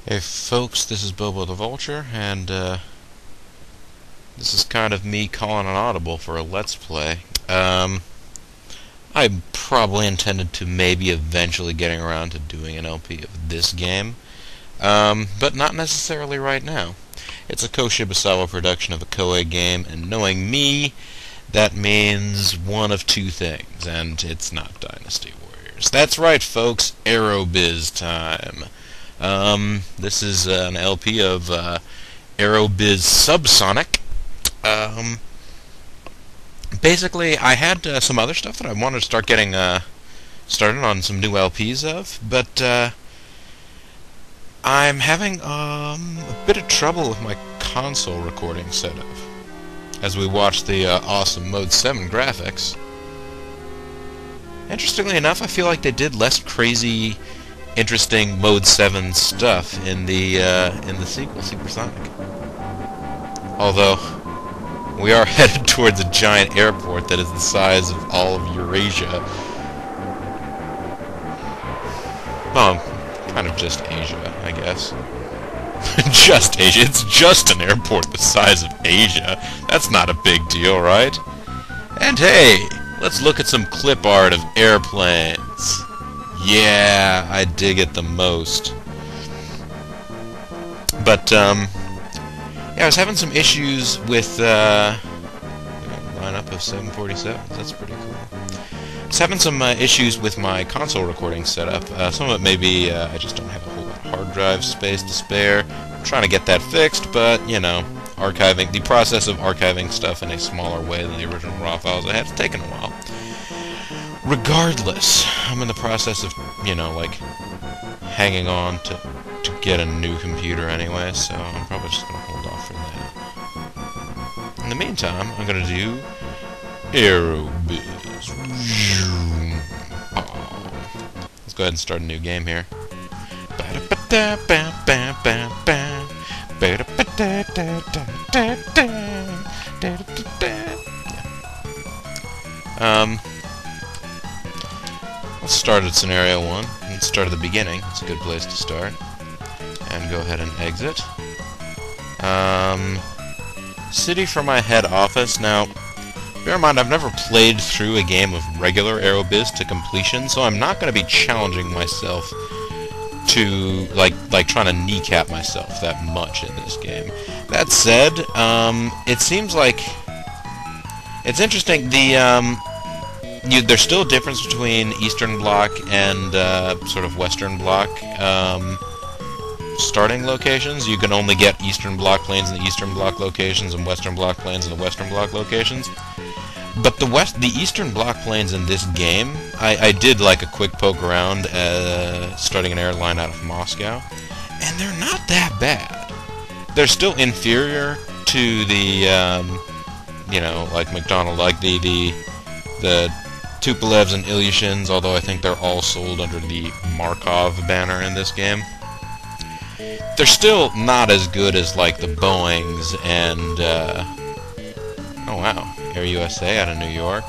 Hey folks, this is Bobo the Vulture, and this is kind of me calling an audible for a Let's Play. I probably intended to maybe eventually getting around to doing an LP of this game, but not necessarily right now. It's a Koshibasawa production of a Koei game, and knowing me, that means one of two things, and it's not Dynasty Warriors. That's right, folks, Aerobiz time. This is an LP of Aerobiz Subsonic. Basically, I had some other stuff that I wanted to start getting started on some new LPs of, but I'm having a bit of trouble with my console recording setup. As we watch the awesome Mode 7 graphics. Interestingly enough, I feel like they did less crazy, interesting Mode 7 stuff in the sequel, Supersonic. Although we are headed towards a giant airport that is the size of all of Eurasia. Well, kind of just Asia, I guess. Just Asia. It's just an airport the size of Asia. That's not a big deal, right? And hey, let's look at some clip art of airplanes. Yeah, I dig it the most. But, yeah, I was having some issues with, lineup of 747s. That's pretty cool. I was having some issues with my console recording setup. Some of it may be I just don't have a whole lot of hard drive space to spare. I'm trying to get that fixed, but, you know, the process of archiving stuff in a smaller way than the original RAW files I had has taken a while. Regardless, I'm in the process of, you know, like, hanging on to get a new computer anyway, so I'm probably just going to hold off for that. In the meantime, I'm going to do Aerobiz. Let's go ahead and start a new game here. Let's start at Scenario 1. Let's start at the beginning. It's a good place to start. And go ahead and exit. City for my head office. Now, bear in mind, I've never played through a game of regular Aerobiz to completion, so I'm not going to be challenging myself to, like trying to kneecap myself that much in this game. That said, it seems like it's interesting. There's still a difference between Eastern Bloc and sort of Western Bloc starting locations. You can only get Eastern Bloc planes in the Eastern Bloc locations and Western Bloc planes in the Western Bloc locations. But the Eastern Bloc planes in this game, I did like a quick poke around starting an airline out of Moscow, and they're not that bad. They're still inferior to the, you know, like McDonnell, like the Tupolevs and Ilyushins, although I think they're all sold under the Markov banner in this game. They're still not as good as, like, the Boeings and, oh wow, Air USA out of New York,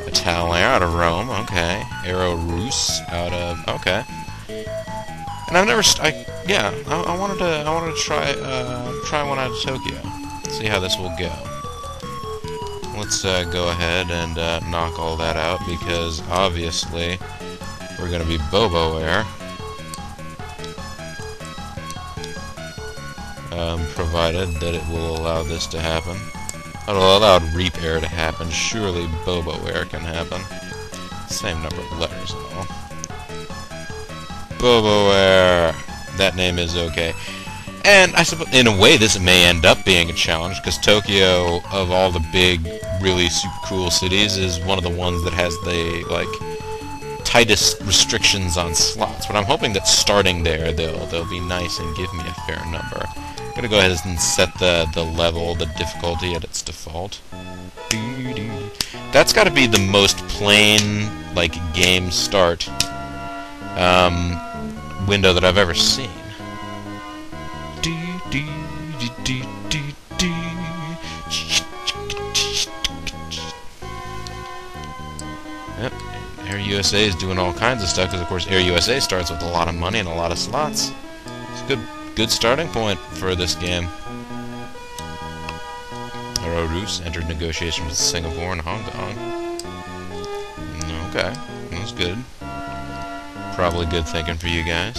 Italian out of Rome, okay, Aerobiz out of, okay. And I've never, I wanted to try one out of Tokyo, see how this will go. Let's go ahead and knock all that out, because obviously we're going to be Bobo Air. Provided that it will allow this to happen. It'll allow Reap Air to happen. Surely Bobo Air can happen. Same number of letters and all. Bobo Air. That name is okay. And I suppose, in a way, this may end up being a challenge, because Tokyo, of all the big, really super cool cities, is one of the ones that has the, like, tightest restrictions on slots. But I'm hoping that starting there, they'll be nice and give me a fair number. I'm gonna go ahead and set the level, the difficulty at its default. That's gotta be the most plain, like, game start window that I've ever seen. Yep, Air USA is doing all kinds of stuff, because of course Air USA starts with a lot of money and a lot of slots. It's a good starting point for this game. Aerobiz entered negotiations with Singapore and Hong Kong. Okay, that was good. Probably good thinking for you guys.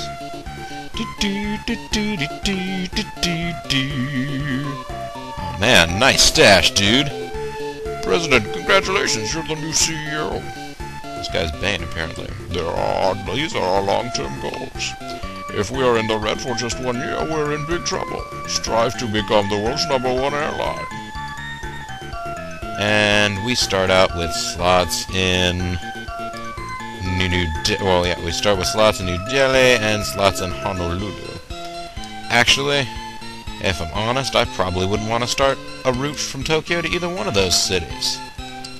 Oh man, nice stash, dude. President, congratulations, you're the new CEO. This guy's Bane, apparently. These are our long-term goals. If we are in the red for just 1 year, we're in big trouble. Strive to become the world's #1 airline. And we start out with slots in we start with slots in New Delhi and slots in Honolulu. Actually, if I'm honest, I probably wouldn't want to start a route from Tokyo to either one of those cities.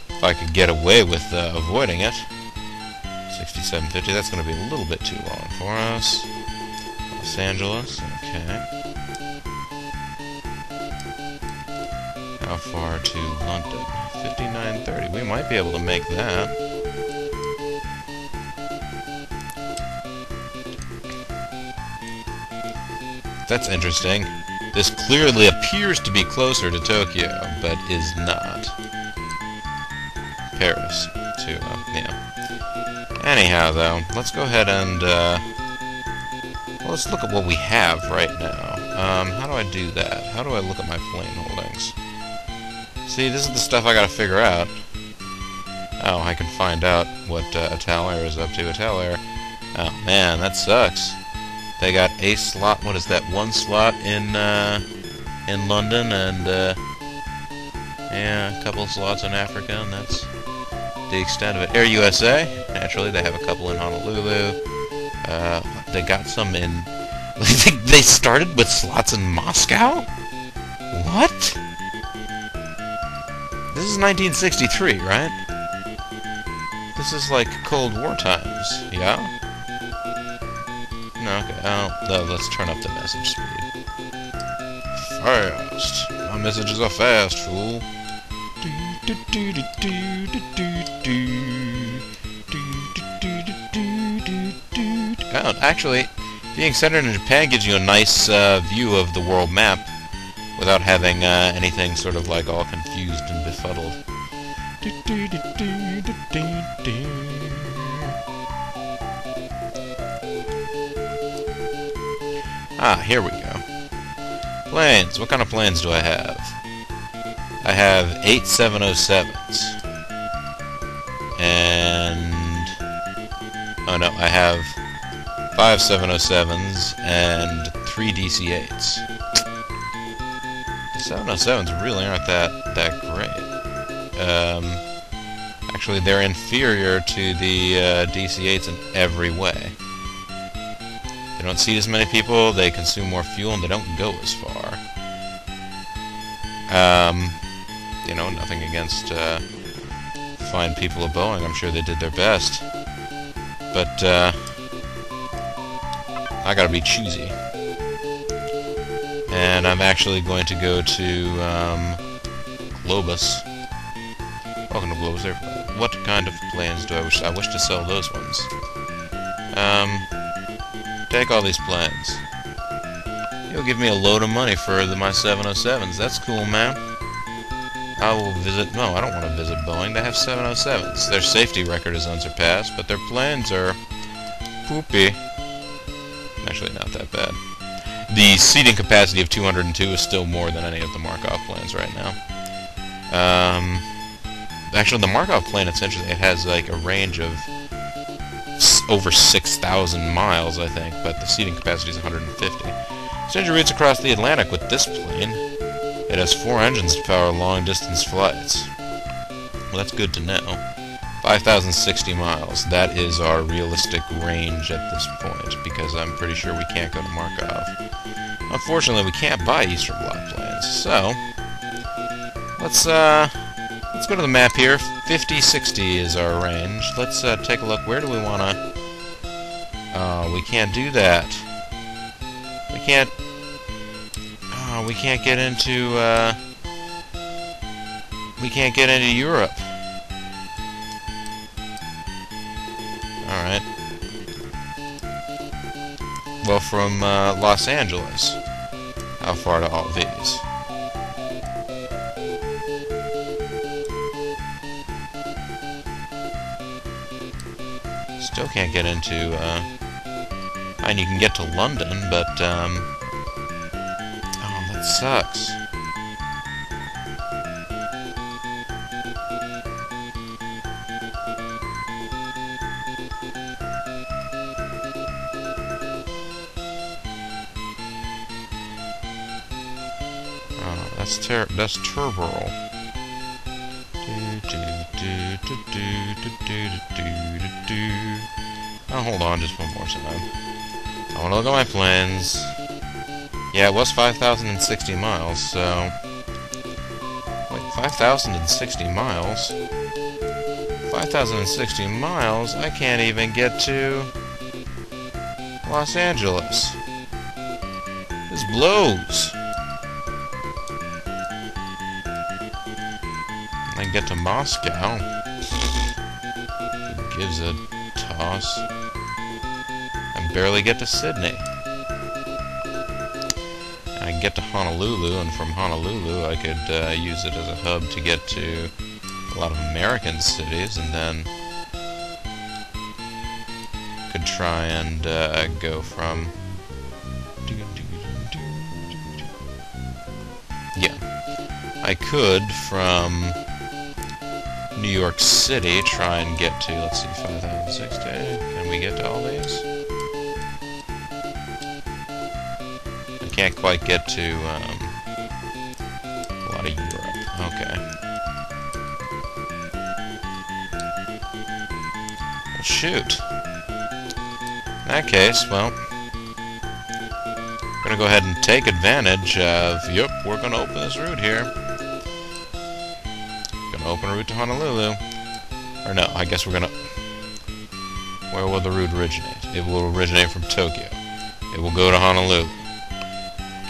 If I could get away with avoiding it. 6750, that's going to be a little bit too long for us. Los Angeles, okay. How far to London? 5930, we might be able to make that. That's interesting. This clearly appears to be closer to Tokyo, but is not. Paris, too, yeah. Anyhow, though, let's go ahead and, let's look at what we have right now. How do I do that? How do I look at my plane holdings? See, this is the stuff I gotta figure out. Oh, I can find out what, Italair is up to. Italair. Oh, man, that sucks. They got a slot, what is that, 1 slot in London, and, yeah, a couple of slots in Africa, and that's the extent of it. Air USA, naturally, they have a couple in Honolulu. They got some in... they started with slots in Moscow? What? This is 1963, right? This is like Cold War times, yeah? No, okay. Oh, let's turn up the message speed. Fast. My messages are fast, fool. Oh, actually, being centered in Japan gives you a nice view of the world map without having anything sort of like all confused and befuddled. Ah, here we go. Planes. What kind of planes do I have? I have 8 707s. And... oh no, I have 5 707s and 3 DC-8s. The 707s really aren't that great. Actually, they're inferior to the DC-8s in every way. They don't seat as many people, they consume more fuel, and they don't go as far. You know, nothing against fine people of Boeing. I'm sure they did their best. But, I gotta be choosy. And I'm actually going to go to, Globus. Welcome to Globus Airport. What kind of planes do I wish to sell those ones? Take all these planes. You'll give me a load of money for my 707s. That's cool, man. I will visit... no, I don't want to visit Boeing. They have 707s. Their safety record is unsurpassed, but their planes are... poopy. Actually, not that bad. The seating capacity of 202 is still more than any of the Markov planes right now. Actually, the Markov plane, it's interesting. It has, like, a range of over 6,000 miles, I think, but the seating capacity is 150. Stranger routes across the Atlantic with this plane. It has 4 engines to power long-distance flights. Well, that's good to know. 5,060 miles. That is our realistic range at this point, because I'm pretty sure we can't go to Markov. Unfortunately, we can't buy Eastern Bloc planes, so... let's go to the map here. 50-60 is our range. Let's take a look. Where do we want to... we can't do that. We can't... we can't get into, we can't get into Europe. Alright. Well, from Los Angeles. How far to all these? Still can't get into, and you can get to London, but, oh, that sucks. Oh, that's turbo. Oh, hold on just one more time. I want to look at my planes. Yeah, it was 5,060 miles, so... Wait, 5,060 miles? 5,060 miles? I can't even get to... Los Angeles. This blows. I can get to Moscow. Who gives a toss? I barely get to Sydney. I can get to Honolulu, and from Honolulu I could use it as a hub to get to a lot of American cities, and then could try and go from... Yeah. I could, from New York City, try and get to, let's see, 5,060. Can we get to all these? I can't quite get to a lot of Europe. Okay. Well, shoot. In that case, well, I'm gonna go ahead and take advantage of, yep, we're gonna open this route here. Open a route to Honolulu. Or no, I guess we're gonna... Where will the route originate? It will originate from Tokyo. It will go to Honolulu.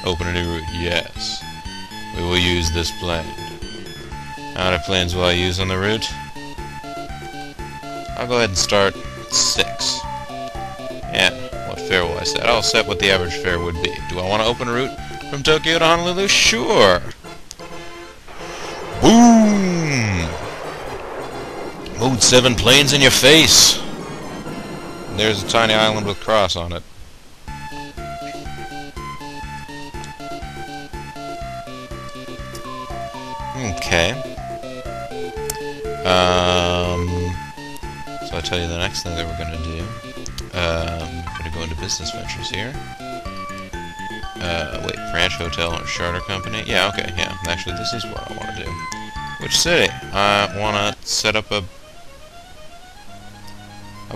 Open a new route. Yes. We will use this plane. How many planes will I use on the route? I'll go ahead and start 6. Yeah, what fare will I set? I'll set what the average fare would be. Do I want to open a route from Tokyo to Honolulu? Sure! Boom! Mode 7 planes in your face! There's a tiny island with cross on it. Okay. So I'll tell you the next thing that we're gonna do. We're gonna go into business ventures here. Wait, branch hotel or charter company? Yeah, okay, yeah. Actually, this is what I want to do. Which city? I want to set up a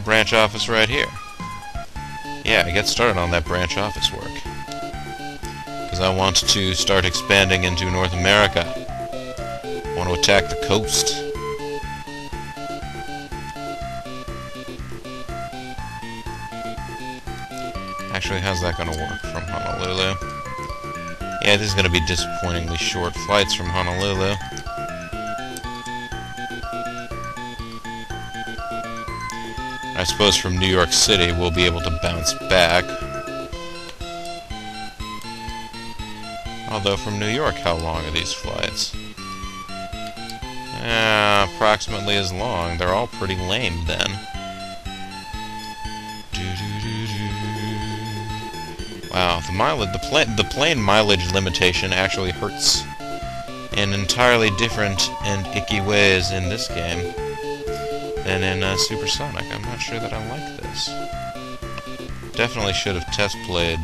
branch office right here. Yeah, get started on that branch office work. Because I want to start expanding into North America. I want to attack the coast. Actually, how's that going to work from Honolulu? Yeah, this is going to be disappointingly short flights from Honolulu. I suppose from New York City we'll be able to bounce back. Although from New York, how long are these flights? Approximately as long. They're all pretty lame then. Wow, the plane mileage limitation actually hurts in entirely different and icky ways in this game than in Supersonic. I'm not sure that I like this. Definitely should have test played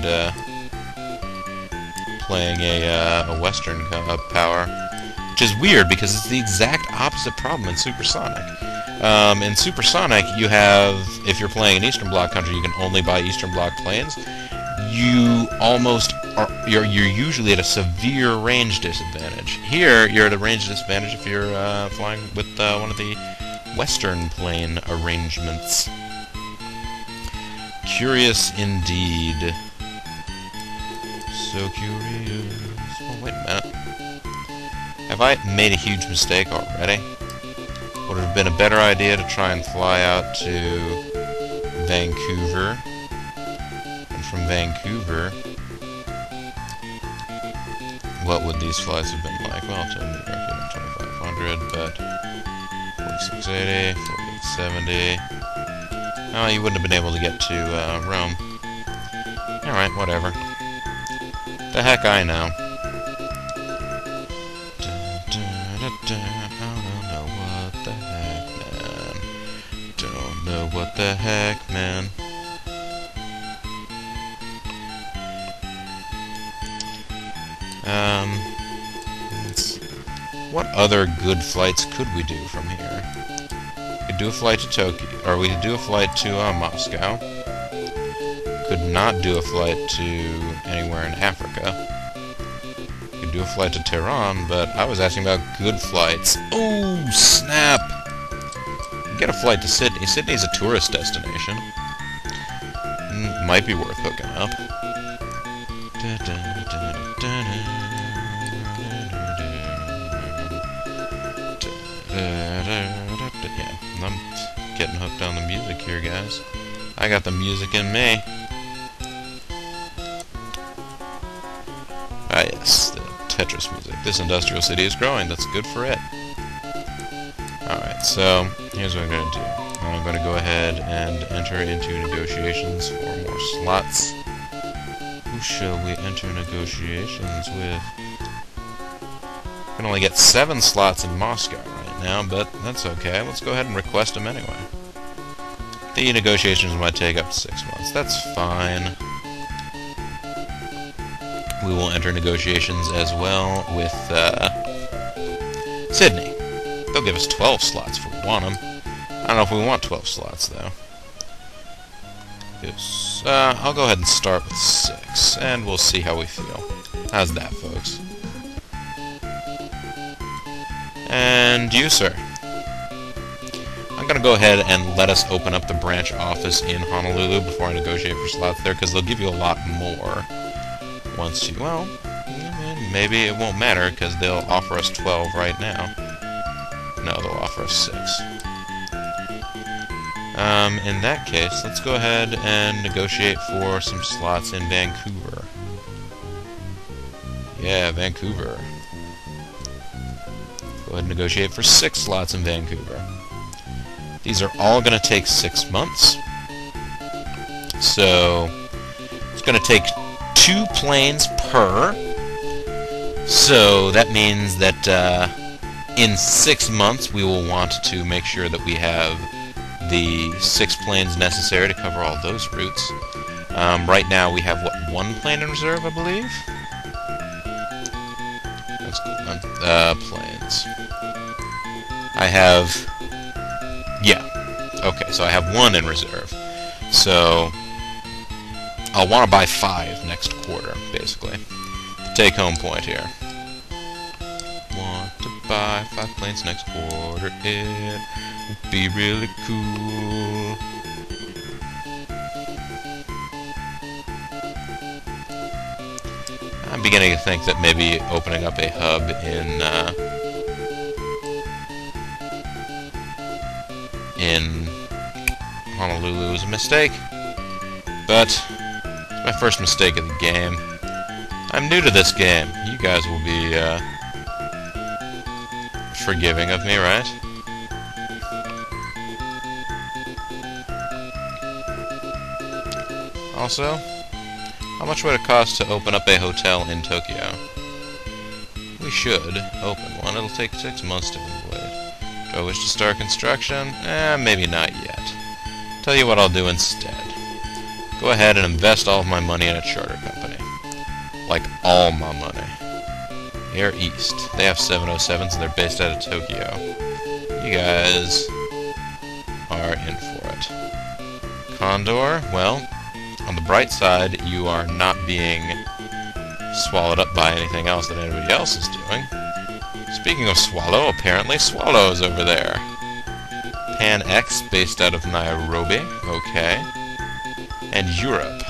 playing a Western power, which is weird because it's the exact opposite problem in Supersonic. In Supersonic, you have, if you're playing in Eastern Bloc country, you can only buy Eastern Bloc planes. You almost are, you're usually at a severe range disadvantage. Here, you're at a range disadvantage if you're flying with one of the Western plane arrangements. Curious indeed. So curious. Oh, wait a minute. Have I made a huge mistake already? Would it have been a better idea to try and fly out to Vancouver and from Vancouver, what would these flights have been like? Well, to New York, 2,500, but 4680, 4870. Oh, you wouldn't have been able to get to Rome. Alright, whatever. The heck I know. Don't know what the heck, man. What other good flights could we do from here? We could do a flight to Tokyo, or we could do a flight to Moscow. Could not do a flight to anywhere in Africa. Could do a flight to Tehran, but I was asking about good flights. Oh, snap! Get a flight to Sydney. Sydney's a tourist destination. Might be worth hooking up. Yeah, I'm getting hooked on the music here, guys. I got the music in me. Ah, yes, the Tetris music. This industrial city is growing. That's good for it. Alright, so here's what I'm going to do. I'm going to go ahead and enter into negotiations for more slots. Who shall we enter negotiations with? We can only get 7 slots in Moscow right now, but that's okay. Let's go ahead and request them anyway. The negotiations might take up to 6 months. That's fine. We will enter negotiations as well with Sydney. They'll give us 12 slots if we want them. I don't know if we want 12 slots, though. Yes. I'll go ahead and start with 6, and we'll see how we feel. How's that, folks? And you, sir. I'm going to go ahead and let us open up the branch office in Honolulu before I negotiate for slots there, because they'll give you a lot more once you... Well, maybe it won't matter, because they'll offer us 12 right now. No, they'll offer us 6. In that case, let's go ahead and negotiate for some slots in Vancouver. Yeah, Vancouver. Go ahead and negotiate for 6 slots in Vancouver. These are all going to take 6 months. So, it's going to take 2 planes per. So, that means that in 6 months we will want to make sure that we have the 6 planes necessary to cover all those routes. Right now we have, what, 1 plane in reserve, I believe? That's good. Planes. I have... Yeah. Okay, so I have 1 in reserve. So, I'll want to buy 5 next quarter, basically. The take-home point here. Want to buy 5 planes next quarter. It would be really cool. I'm beginning to think that maybe opening up a hub in Honolulu is a mistake, but it's my first mistake of the game. I'm new to this game. You guys will be forgiving of me, right? Also, how much would it cost to open up a hotel in Tokyo? We should open one. It'll take 6 months to complete. Do I wish to start construction? Maybe not yet. Tell you what I'll do instead. Go ahead and invest all of my money in a charter company. Like, all my money. Air East. They have 707s and they're based out of Tokyo. You guys are in for it. Condor, well, on the bright side, you are not being swallowed up by anything else that anybody else is doing. Speaking of Swallow, apparently Swallow's over there. Pan X, based out of Nairobi. Okay. And Europe.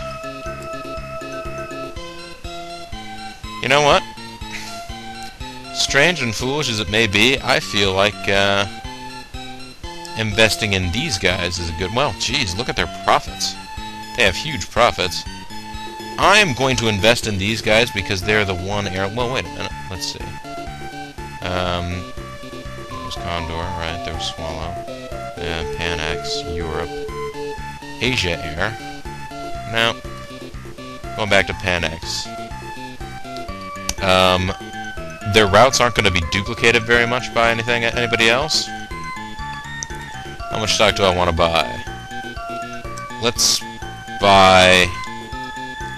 You know what? Strange and foolish as it may be, I feel like investing in these guys is a good... Well, geez, look at their profits. They have huge profits. I am going to invest in these guys because they're the one air... Well, wait a minute. Let's see. There was Condor, right? There was Swallow. Pan X, Europe. Asia Air. No. Going back to Pan X. Their routes aren't going to be duplicated very much by anybody else. How much stock do I want to buy? Let's buy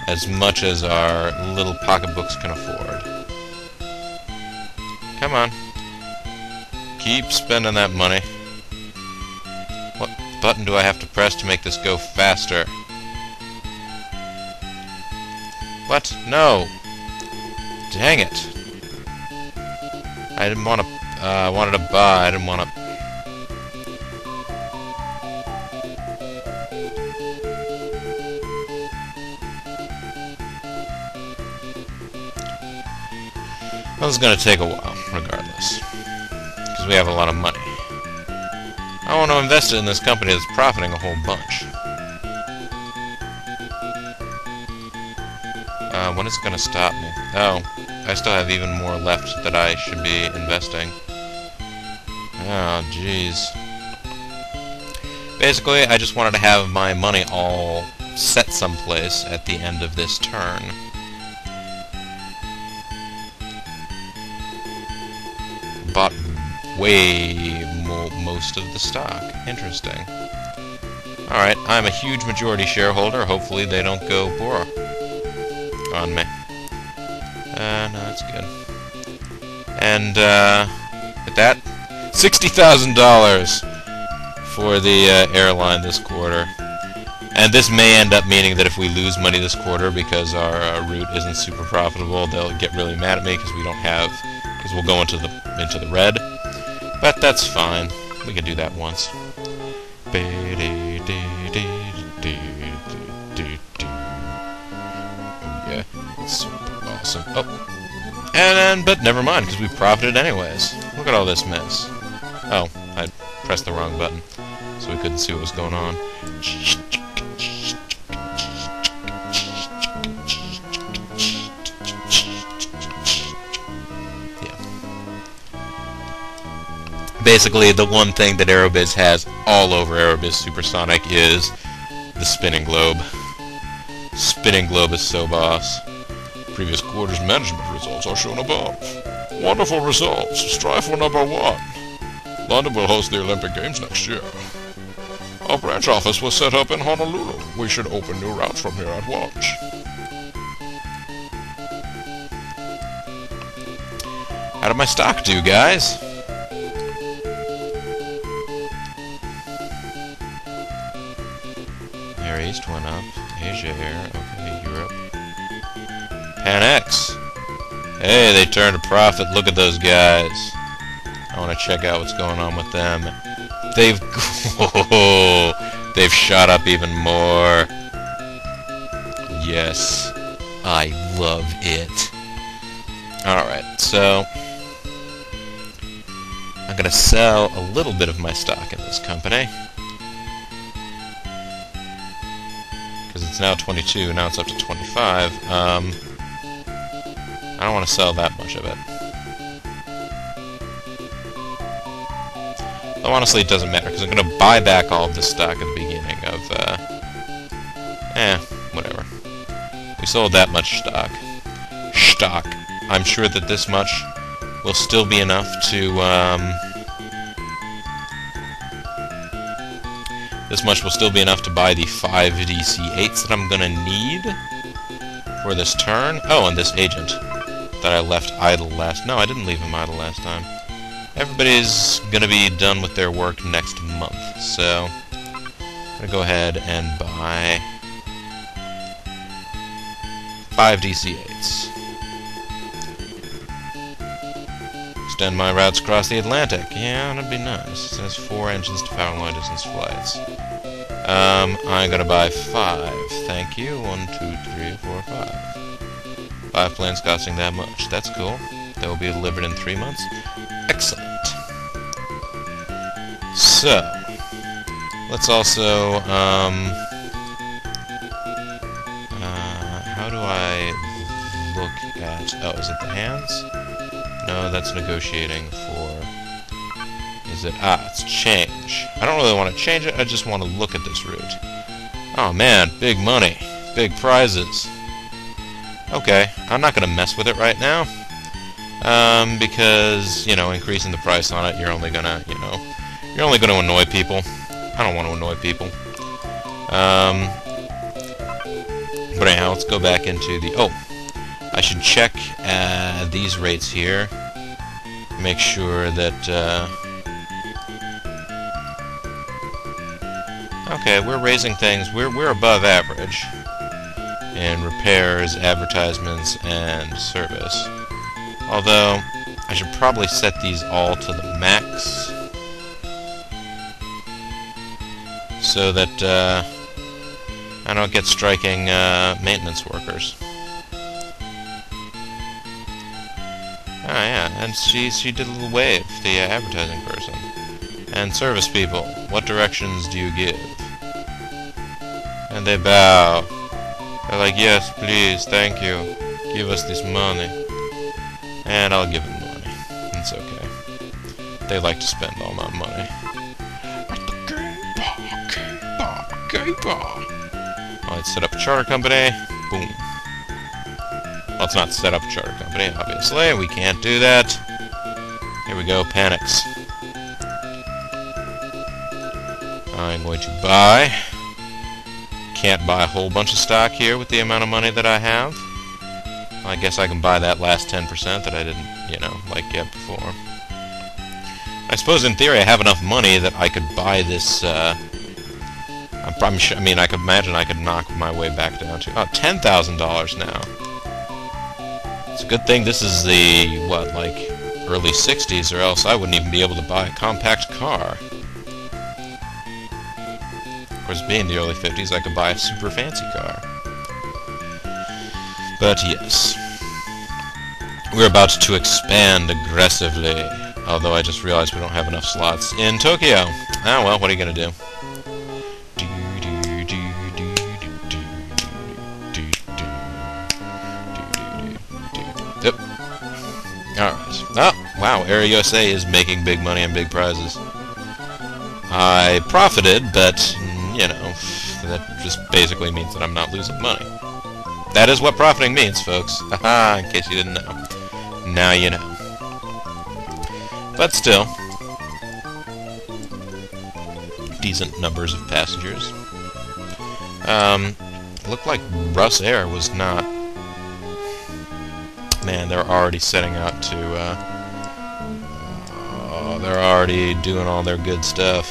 as much as our little pocketbooks can afford. Come on. Keep spending that money. What button do I have to press to make this go faster? What? No! Dang it! I didn't want to... I wanted to buy. I didn't want to... Well, this is going to take a while, regardless. Because we have a lot of money. I want to invest it in this company that's profiting a whole bunch. When is it going to stop me? Oh, I still have even more left that I should be investing. Oh, jeez. Basically, I just wanted to have my money all set someplace at the end of this turn. Bought way most of the stock. Interesting. Alright, I'm a huge majority shareholder. Hopefully they don't go poor on me. No, that's good. And, with that, $60,000 for the airline this quarter. And this may end up meaning that if we lose money this quarter because our route isn't super profitable, they'll get really mad at me because we don't have... because we'll go into the red. But that's fine. We can do that once. Oh yeah, it's super awesome. Oh, but never mind, because we profited anyways. Look at all this mess. Oh, I pressed the wrong button, so we couldn't see what was going on. Basically, the one thing that Aerobiz has all over Aerobiz Supersonic is the spinning globe. Spinning globe is so boss. Previous quarter's management results are shown above. Wonderful results. Strive for number 1. London will host the Olympic Games next year. Our branch office was set up in Honolulu. We should open new routes from here at once. How did my stock do, guys? Air East went up. Asia Air. Okay, Europe. Pan X. Hey, they turned a profit. Look at those guys. I want to check out what's going on with them. They've... oh, they've shot up even more. Yes. I love it. Alright, so... I'm going to sell a little bit of my stock in this company. Because it's now 22, now it's up to 25. I don't want to sell that much of it. Though honestly, it doesn't matter, because I'm going to buy back all of this stock at the beginning of, whatever. We sold that much stock. I'm sure that this much will still be enough to, this much will still be enough to buy the 5 DC-8s that I'm gonna need for this turn. Oh, and this agent that I left idle last... No, I didn't leave him idle last time. Everybody's gonna be done with their work next month, so I'm gonna go ahead and buy 5 DC-8s. Extend my routes across the Atlantic. Yeah, that'd be nice. It says 4 engines to power long distance flights. I'm gonna buy 5. Thank you. 1, 2, 3, 4, 5. 5 planes costing that much. That's cool. That will be delivered in 3 months. Excellent. So, let's also, how do I look at... Oh, is it the hands? No, that's negotiating for... Is it... Ah, it's change. I don't really want to change it, I just want to look at this route. Oh man, big money. Big prizes. Okay, I'm not going to mess with it right now. Because, you know, increasing the price on it, you're only going to, you know... You're only going to annoy people. I don't want to annoy people. But anyhow, let's go back into the... Oh! I should check these rates here. Make sure that... Okay, we're raising things. We're above average in repairs, advertisements, and service. Although, I should probably set these all to the max, so that I don't get striking maintenance workers. Ah, yeah, and she did a little wave, the advertising person. And service people, what directions do you give? And they bow. They're like, yes, please, thank you. Give us this money. And I'll give them the money. It's okay. They like to spend all my money. At the game bar. Let's set up a charter company. Boom. Well, it's not set up a charter company, obviously. We can't do that. Here we go, panics. I'm going to buy. Can't buy a whole bunch of stock here with the amount of money that I have. I guess I can buy that last 10% that I didn't, you know, like get before. I suppose in theory I have enough money that I could buy this, I'm sure, I mean, I could imagine I could knock my way back down to, oh, $10,000 now. It's a good thing this is the, what, like, early 60s, or else I wouldn't even be able to buy a compact car. Of course, being the early 50s, I could buy a super fancy car. But yes, we're about to expand aggressively, although I just realized we don't have enough slots in Tokyo. Ah, well, what are you gonna do? Yep. Alright. Oh, wow, Air USA is making big money and big prizes. I profited, but, you know, that just basically means that I'm not losing money. That is what profiting means, folks. Haha, in case you didn't know. Now you know. But still, decent numbers of passengers. Looked like Russ Air was not... Man, they're already setting out to, oh, they're already doing all their good stuff.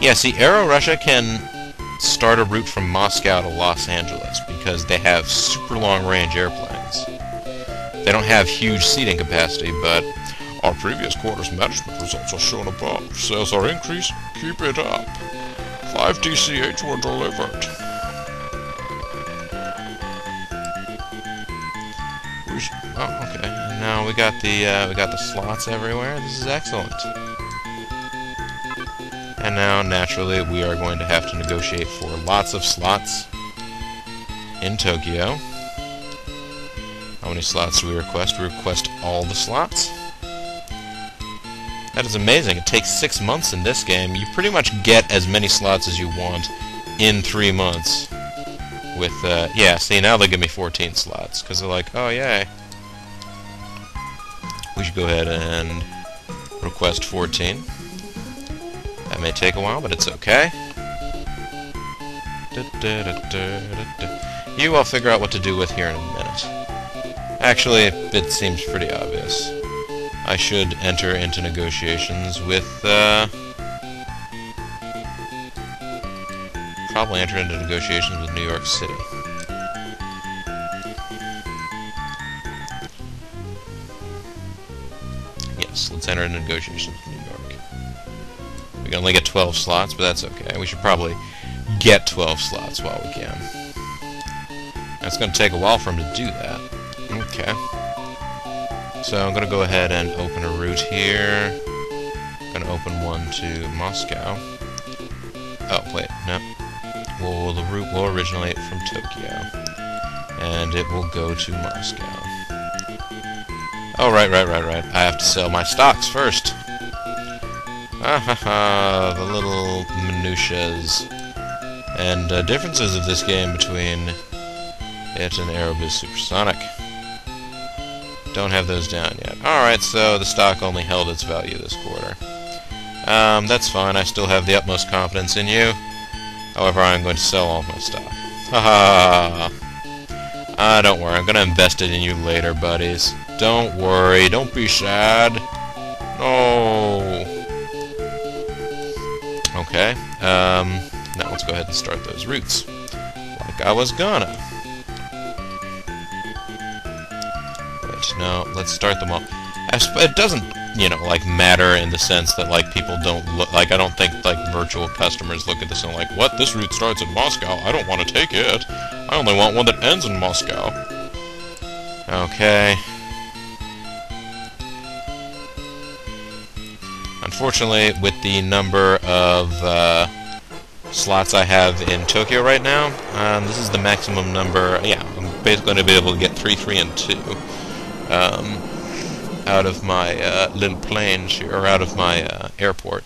Yeah, see, Aero Russia can start a route from Moscow to Los Angeles because they have super long-range airplanes. They don't have huge seating capacity, but our previous quarter's management results are shown above. Sales are increased. Keep it up. 5 DCH were delivered. Oh, okay. And now we got the slots everywhere. This is excellent. And now, naturally, we are going to have to negotiate for lots of slots in Tokyo. How many slots do we request? We request all the slots. That is amazing. It takes 6 months in this game. You pretty much get as many slots as you want in 3 months. With, yeah, see, now they give me 14 slots, because they're like, oh, yay. We should go ahead and request 14. That may take a while, but it's okay. You I'll figure out what to do with here in a minute. Actually, it seems pretty obvious. I should enter into negotiations with, probably enter into negotiations with New York City. Yes, let's enter into negotiations with New York. We can only get 12 slots, but that's okay. We should probably get 12 slots while we can. It's going to take a while for him to do that. Okay. So I'm going to go ahead and open a route here. I'm going to open one to Moscow. Oh, wait, no. well, the route will originate from Tokyo, and it will go to Moscow. Oh, right. I have to sell my stocks first. The little minutiaes and differences of this game between it and Aerobiz Supersonic. Don't have those down yet. Alright, so the stock only held its value this quarter. That's fine. I still have the utmost confidence in you. However, I'm going to sell all my stock. Haha. Don't worry. I'm going to invest it in you later, buddies. Don't worry. Don't be sad. No. Okay. Now let's go ahead and start those routes. Like I was gonna. Wait, no. Let's start them all. It doesn't, you know, like, matter in the sense that, like, people don't look, like, I don't think, like, virtual customers look at this and like, what, this route starts in Moscow, I don't want to take it, I only want one that ends in Moscow. Okay. Unfortunately, with the number of, slots I have in Tokyo right now, this is the maximum number, yeah, I'm basically going to be able to get 3, 3, and 2, out of my little plane here, or out of my airport.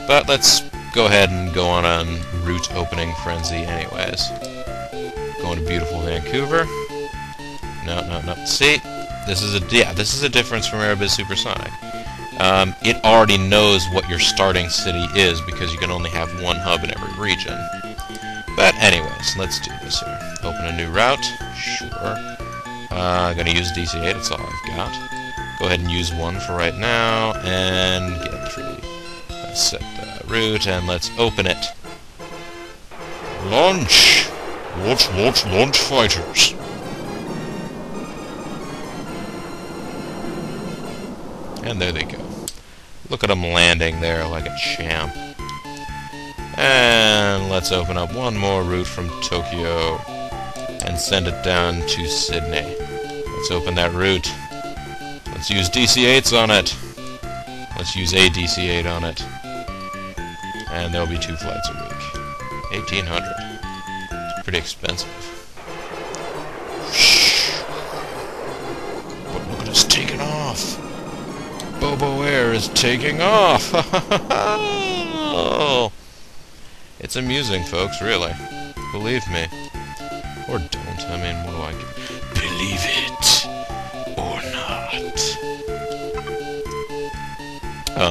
But let's go ahead and go on a route opening frenzy anyways. Going to beautiful Vancouver. No. See, this is a difference from Aerobiz Supersonic. It already knows what your starting city is because you can only have one hub in every region. But anyways, let's do this here. Open a new route. Sure. I'm gonna use DC-8, that's all I've got. Go ahead and use 1 for right now, and get 3. Let's set the route, and let's open it. Launch! Launch fighters! And there they go. Look at them landing there like a champ. And let's open up one more route from Tokyo and send it down to Sydney. Let's open that route. Let's use DC-8s on it. Let's use a DC-8 on it. And there'll be 2 flights a week. 1,800. It's pretty expensive. Shh. But look at us taking off. Bobo Air is taking off. Oh. It's amusing, folks, really. Believe me. Or don't. I mean, what do I get? Believe it or not.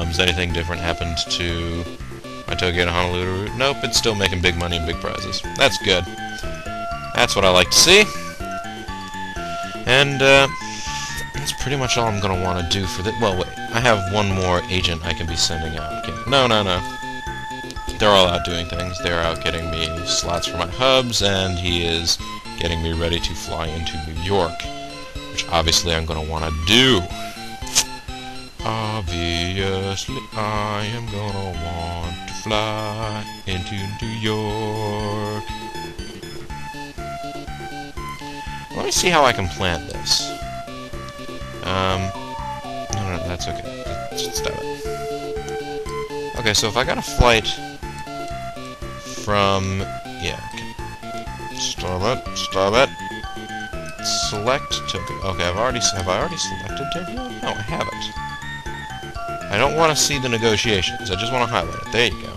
Has anything different happened to my Tokyo to Honolulu route? Nope, it's still making big money and big prizes. That's good. That's what I like to see. And, that's pretty much all I'm gonna want to do for this. Well, wait. I have one more agent I can be sending out. Okay. No. They're all out doing things. They're out getting me slots for my hubs, and he is getting me ready to fly into New York, which obviously I'm going to want to do. Obviously, I am going to want to fly into New York. Let me see how I can plant this. No, that's okay. Just stop it. Okay, so if I got a flight from, yeah, okay. Stop it. Select Tokyo. Okay, have I already selected Tokyo? No, I haven't. I don't want to see the negotiations. I just want to highlight it. There you go.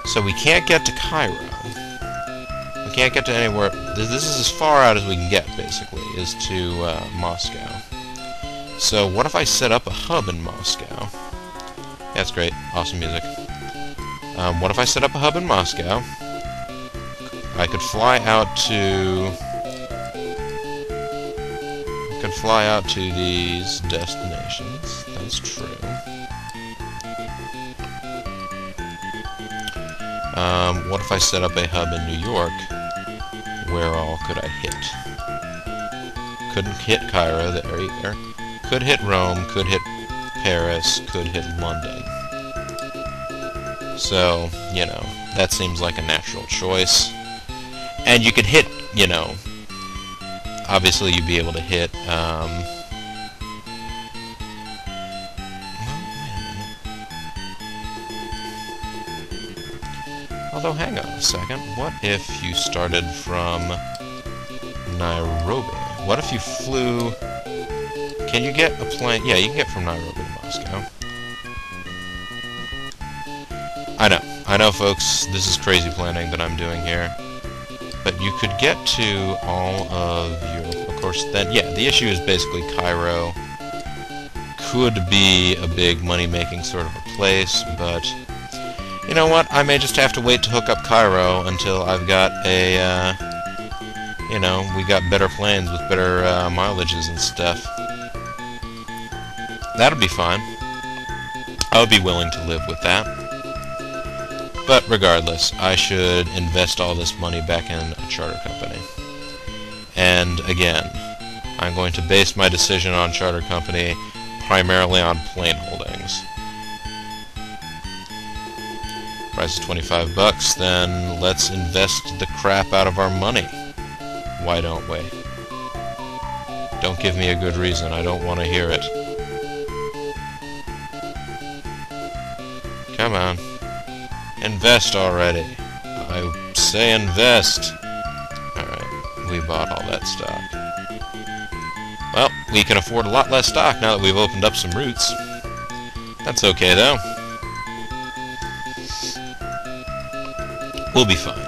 So we can't get to Cairo. We can't get to anywhere. This is as far out as we can get, basically, is to Moscow. So what if I set up a hub in Moscow? Yeah, that's great. Awesome music. What if I set up a hub in Moscow? I could fly out to... these destinations. That's true. What if I set up a hub in New York? Where all could I hit? Couldn't hit Cairo there either. Could hit Rome, could hit Paris, could hit London. So, you know, that seems like a natural choice. And you could hit, you know, obviously you'd be able to hit, Although, hang on a second. What if you started from Nairobi? What if you flew... Can you get a plane? Yeah, you can get from Nairobi to Moscow. I know, folks, this is crazy planning that I'm doing here. But you could get to all of Europe. Of course, then, yeah, the issue is basically Cairo could be a big money-making sort of a place, but you know what? I may just have to wait to hook up Cairo until I've got a, you know, we got better planes with better mileages and stuff. That'll be fine. I would be willing to live with that. But regardless, I should invest all this money back in a charter company. And again, I'm going to base my decision on charter company primarily on plane holdings. Price is $25, then let's invest the crap out of our money. Why don't we? Don't give me a good reason, I don't want to hear it. Come on. Invest already. I say invest. Alright, we bought all that stock. Well, we can afford a lot less stock now that we've opened up some routes. That's okay, though. We'll be fine.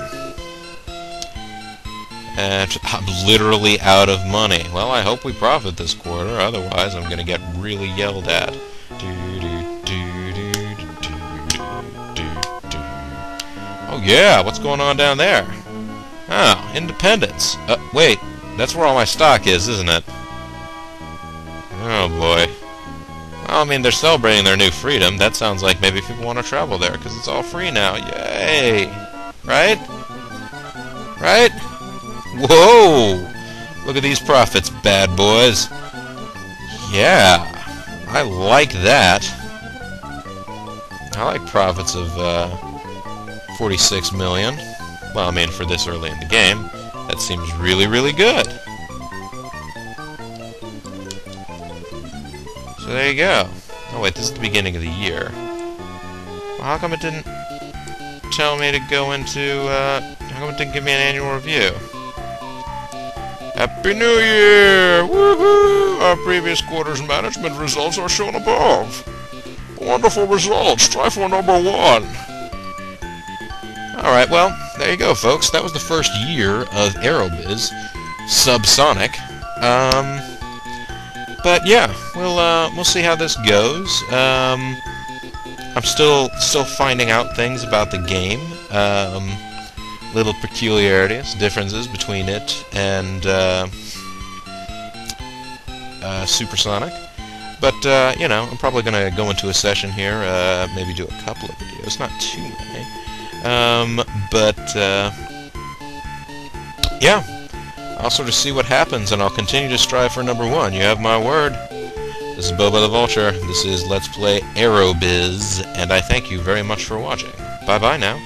And I'm literally out of money. Well, I hope we profit this quarter, otherwise I'm gonna get really yelled at. Oh yeah, what's going on down there? Oh, Independence. Wait, that's where all my stock is, isn't it? Oh boy. Well, I mean, they're celebrating their new freedom. That sounds like maybe people want to travel there, because it's all free now. Yay! Right? Right? Whoa! Look at these profits, bad boys. Yeah, I like that. I like profits of 46 million. Well, I mean, for this early in the game, that seems really, really good. So there you go. Oh wait, this is the beginning of the year. Well, how come it didn't tell me to go into, how come it didn't give me an annual review? Happy New Year! Woohoo! Our previous quarter's management results are shown above. Wonderful results! Try for number 1! Alright, well, there you go, folks. That was the first year of Aerobiz subsonic. But yeah, we'll see how this goes. I'm still finding out things about the game. Little peculiarities, differences between it and Supersonic. But you know, I'm probably gonna go into a session here, maybe do a couple of videos, not too many. Yeah, I'll sort of see what happens, and I'll continue to strive for number 1. You have my word. This is Boba the Vulture. This is Let's Play Aerobiz, and I thank you very much for watching. Bye-bye now.